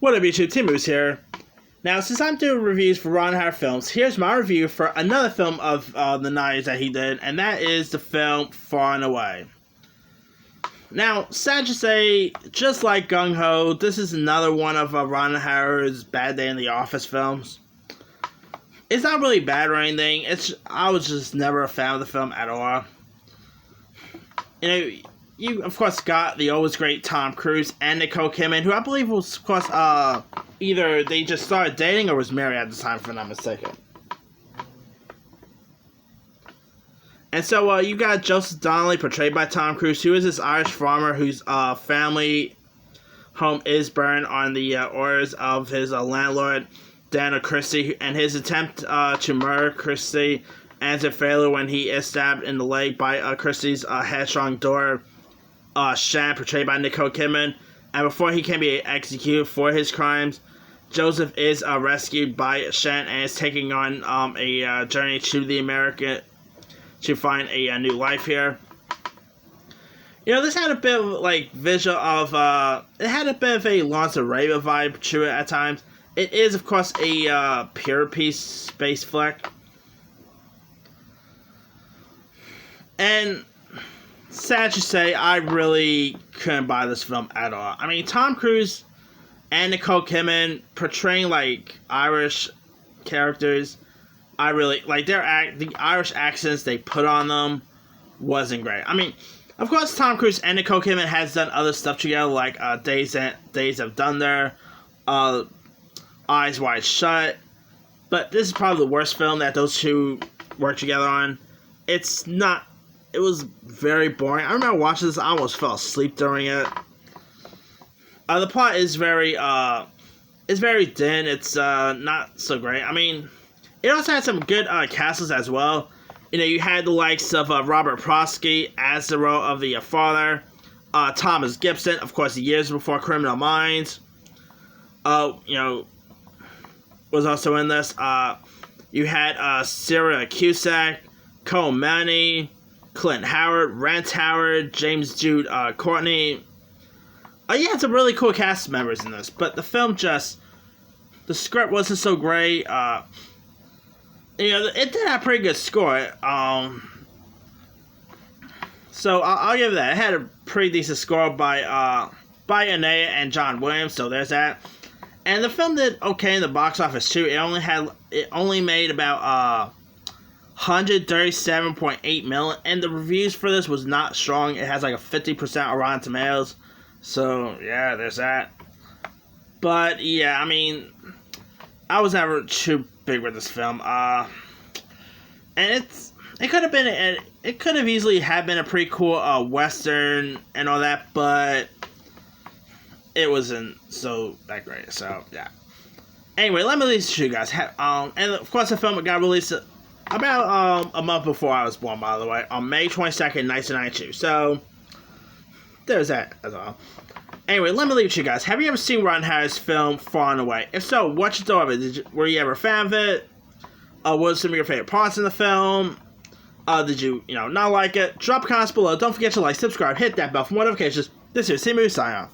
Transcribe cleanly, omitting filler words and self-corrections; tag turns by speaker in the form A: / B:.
A: What up, YouTube? Tim Moose here. Now, since I'm doing reviews for Ron Howard films, here's my review for another film of the 90s that he did, and that is the film Far and Away. Now, sad to say, just like Gung Ho, this is another one of Ron Howard's Bad Day in the Office films. It's not really bad or anything. I was just never a fan of the film at all. You know, you of course got the always great Tom Cruise and Nicole Kidman, who I believe was, of course, either they just started dating or was married at the time, if I'm not mistaken. And so you got Joseph Donnelly, portrayed by Tom Cruise, who is this Irish farmer whose family home is burned on the orders of his landlord, Daniel Christie, and his attempt to murder Christie ends in failure when he is stabbed in the leg by Christie's headstrong daughter, Shan, portrayed by Nicole Kidman. And before he can be executed for his crimes, Joseph is rescued by Shan and is taking on a journey to the America to find a new life here. You know, this had a bit of visual of it had a bit of a Lawrence of Arabia vibe to it at times. It is, of course, a period piece space flick. And sad to say, I really couldn't buy this film at all. I mean, Tom Cruise and Nicole Kidman portraying Irish characters, I really the Irish accents they put on them wasn't great. I mean, of course, Tom Cruise and Nicole Kidman has done other stuff together, like Days of Thunder, Eyes Wide Shut, but this is probably the worst film that those two worked together on. It was very boring. I remember watching this, I almost fell asleep during it. The plot is very thin. It's not so great. I mean, it also had some good casts as well. You know, you had the likes of Robert Prosky as the role of the father, Thomas Gibson, of course, years before Criminal Minds. You know, was also in this. You had Sarah Cusack, Cole Manny, Clint Howard, Rance Howard, James Jude Courtney. You had some really cool cast members in this, but the film the script wasn't so great. You know, it did have a pretty good score. So I'll give it that. It had a pretty decent score by Anaya and John Williams, so there's that. And the film did okay in the box office too. It only made about 137.8 million, and the reviews for this was not strong. It has a 50% on Rotten Tomatoes, so yeah, there's that. But yeah, I mean, I was never too big with this film. And it could have easily had been a pretty cool western and all that, but it wasn't so that great. So yeah. Anyway, let me release it to you guys. And of course, the film got released about a month before I was born, by the way, on May 22nd, 1992. So there's that as well. Anyway, let me leave it to you guys. Have you ever seen Ron Howard's film Far and Away? If so, what's your thought of it? Were you ever a fan of it? What were some of your favorite parts in the film? Did you not like it? Drop comments below. Don't forget to like, subscribe, hit that bell for more notifications. This is Synopsis signing off.